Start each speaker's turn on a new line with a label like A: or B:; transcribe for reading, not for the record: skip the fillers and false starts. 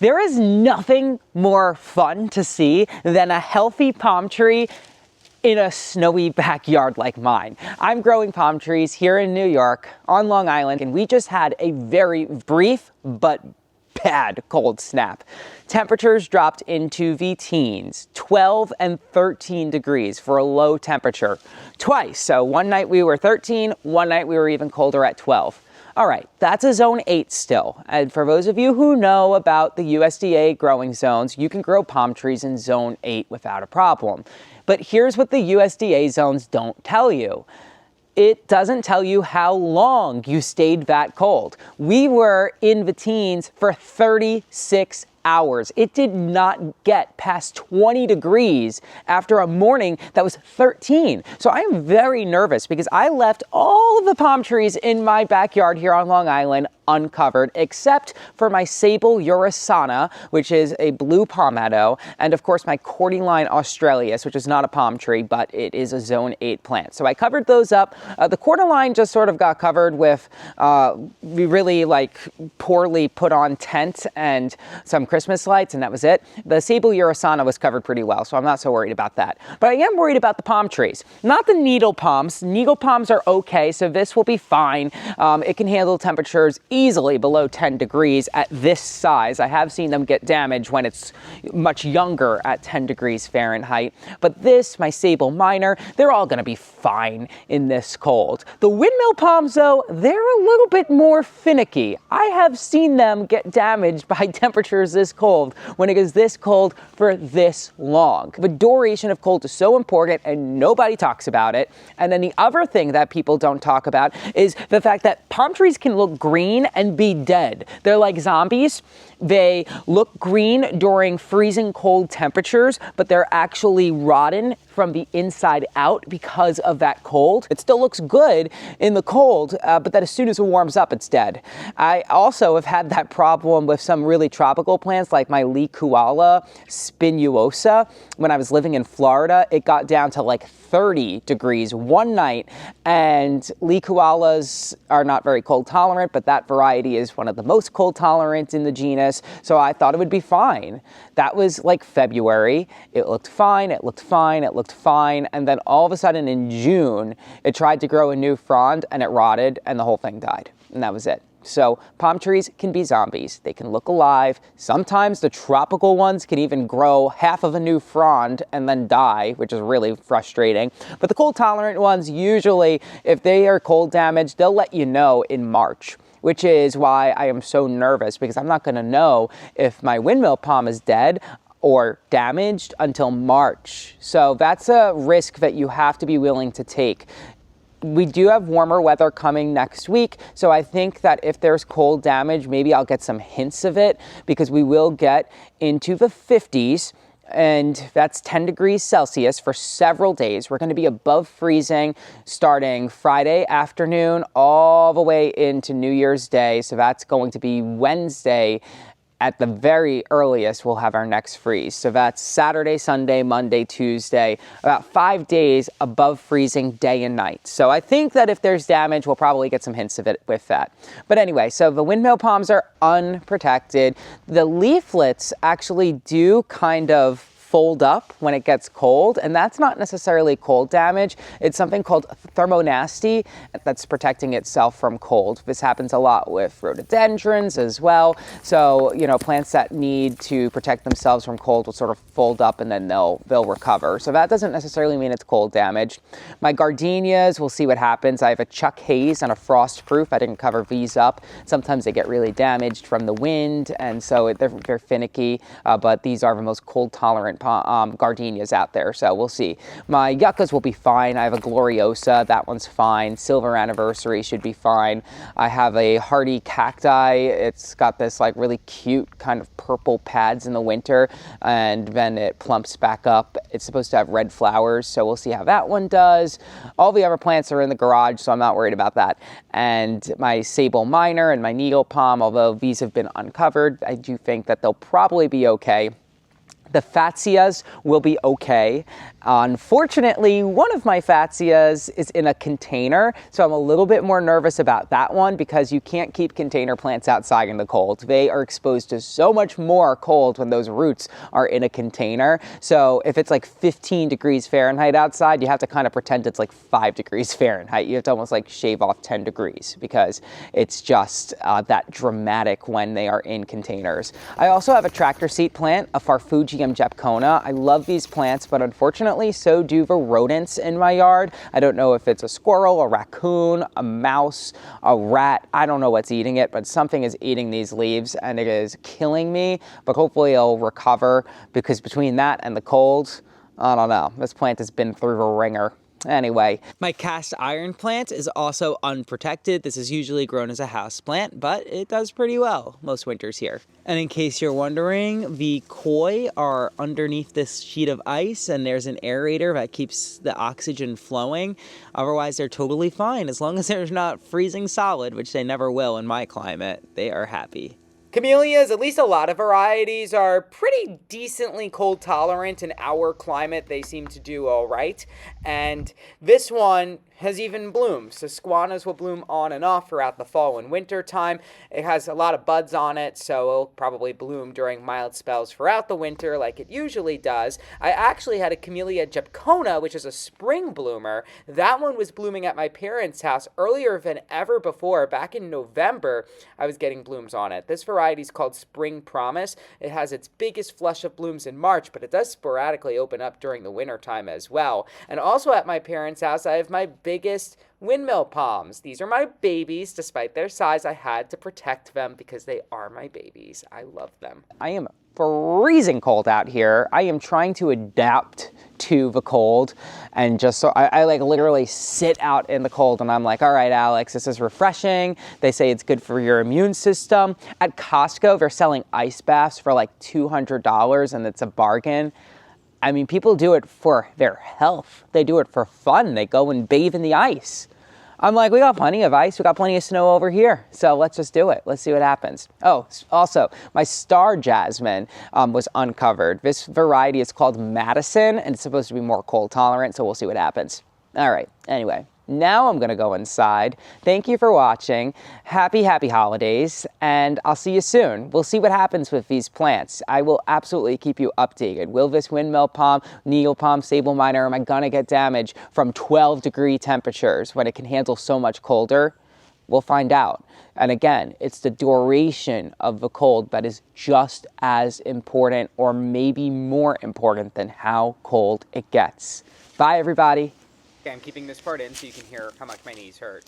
A: There is nothing more fun to see than a healthy palm tree in a snowy backyard like mine. I'm growing palm trees here in New York on Long Island, and we just had a very brief but bad cold snap. Temperatures dropped into the teens, 12 and 13 degrees for a low temperature twice. So one night we were 13, one night we were even colder at 12. All right, that's a zone 8 still. And for those of you who know about the USDA growing zones, you can grow palm trees in zone 8 without a problem. But here's what the USDA zones don't tell you. It doesn't tell you how long you stayed that cold. We were in the teens for 36 hours. It did not get past 20 degrees after a morning that was 13. So I am very nervous because I left all of the palm trees in my backyard here on Long Island uncovered, except for my Sabal urasana, which is a blue palmetto, and of course my Cordyline australis, which is not a palm tree, but it is a zone 8 plant. So I covered those up. The Cordyline just sort of got covered with really poorly put on tent and some Christmas lights, and that was it. The Sabal urasana was covered pretty well, so I'm not so worried about that. But I am worried about the palm trees, not the needle palms. Needle palms are okay, so this will be fine. It can handle temperatures easily below 10 degrees at this size. I have seen them get damaged when it's much younger at 10 degrees Fahrenheit. But this, my Sabal minor, they're all going to be fine in this cold. The windmill palms, though, they're a little bit more finicky. I have seen them get damaged by temperatures this cold when it is this cold for this long. The duration of cold is so important and nobody talks about it. And then the other thing that people don't talk about is the fact that palm trees can look green and be dead. They're like zombies. They look green during freezing cold temperatures, but they're actually rotten from the inside out because of that cold. It still looks good in the cold, but then as soon as it warms up, it's dead. I also have had that problem with some really tropical plants like my Licuala spinuosa. When I was living in Florida, it got down to like 30 degrees one night, and Licualas are not very cold tolerant, but that variety is one of the most cold tolerant in the genus, so I thought it would be fine. That was like February. It looked fine, it looked fine, it looked fine, and then all of a sudden in June, it tried to grow a new frond and it rotted and the whole thing died, and that was it. So palm trees can be zombies. They can look alive. Sometimes the tropical ones can even grow half of a new frond and then die, which is really frustrating. But the cold tolerant ones, usually, if they are cold damaged, they'll let you know in March, which is why I am so nervous, because I'm not going to know if my windmill palm is dead or damaged until March. So that's a risk that you have to be willing to take. We do have warmer weather coming next week, so I think that if there's cold damage, maybe I'll get some hints of it, because we will get into the 50s, and that's 10 degrees Celsius for several days. We're going to be above freezing starting Friday afternoon all the way into New Year's Day, so that's going to be Wednesday. At the very earliest, we'll have our next freeze. So that's Saturday, Sunday, Monday, Tuesday, about 5 days above freezing day and night. So I think that if there's damage, we'll probably get some hints of it with that. But anyway, so the windmill palms are unprotected. The leaflets actually do kind of fold up when it gets cold, and that's not necessarily cold damage. It's something called thermonasty that's protecting itself from cold. This happens a lot with rhododendrons as well. So, you know, plants that need to protect themselves from cold will sort of fold up and then they'll recover. So that doesn't necessarily mean it's cold damage. My gardenias, we'll see what happens. I have a Chuck Hayes and a frost proof. I didn't cover these up. Sometimes they get really damaged from the wind, and so they're finicky, but these are the most cold tolerant gardenias out there, so we'll see. My yuccas will be fine. I have a Gloriosa, that one's fine. Silver Anniversary should be fine. I have a hardy cacti. It's got this like really cute kind of purple pads in the winter, and then it plumps back up. It's supposed to have red flowers, so we'll see how that one does. All the other plants are in the garage, so I'm not worried about that. And my Sabal minor and my needle palm, although these have been uncovered, I do think that they'll probably be okay. The Fatsias will be okay. Unfortunately, one of my Fatsias is in a container, so I'm a little bit more nervous about that one because you can't keep container plants outside in the cold. They are exposed to so much more cold when those roots are in a container. So if it's like 15 degrees Fahrenheit outside, you have to kind of pretend it's like 5 degrees Fahrenheit. You have to almost like shave off 10 degrees because it's just that dramatic when they are in containers. I also have a tractor seat plant, a Farfugium Japonica. I love these plants, but unfortunately so do the rodents in my yard. I don't know if it's a squirrel, a raccoon, a mouse, a rat. I don't know what's eating it, but something is eating these leaves and it is killing me, but hopefully it'll recover because between that and the cold, I don't know. This plant has been through the ringer. Anyway, my cast iron plant is also unprotected. This is usually grown as a house plant, but it does pretty well most winters here. And in case you're wondering, the koi are underneath this sheet of ice and there's an aerator that keeps the oxygen flowing. Otherwise, they're totally fine. As long as they're not freezing solid, which they never will in my climate, they are happy. Camellias, at least a lot of varieties, are pretty decently cold tolerant. In our climate, they seem to do all right. And this one has even blooms. So squanas will bloom on and off throughout the fall and winter time. It has a lot of buds on it, so it'll probably bloom during mild spells throughout the winter like it usually does. I actually had a Camellia japonica, which is a spring bloomer. That one was blooming at my parents' house earlier than ever before. Back in November, I was getting blooms on it. This variety is called Spring Promise. It has its biggest flush of blooms in March, but it does sporadically open up during the winter time as well. And also at my parents' house, I have my biggest Windmill Palms. These are my babies. Despite their size, I had to protect them because they are my babies. I love them. I am freezing cold out here. I am trying to adapt to the cold and just so I like literally sit out in the cold and I'm like, all right, Alex, this is refreshing. They say it's good for your immune system. At Costco, they're selling ice baths for like $200 and it's a bargain. I mean, people do it for their health. They do it for fun. They go and bathe in the ice. I'm like, we got plenty of ice. We got plenty of snow over here. So let's just do it. Let's see what happens. Oh, also, my star jasmine was uncovered. This variety is called Madison, and it's supposed to be more cold tolerant, so we'll see what happens. All right, anyway. Now I'm gonna go inside. Thank you for watching. Happy holidays, and I'll see you soon. We'll see what happens with these plants. I will absolutely keep you updated. Will this windmill palm, needle palm, sable minor, am I gonna get damage from 12-degree temperatures when it can handle so much colder? We'll find out. And again, it's the duration of the cold that is just as important or maybe more important than how cold it gets. Bye, everybody. Okay, I'm keeping this part in so you can hear how much my knees hurt.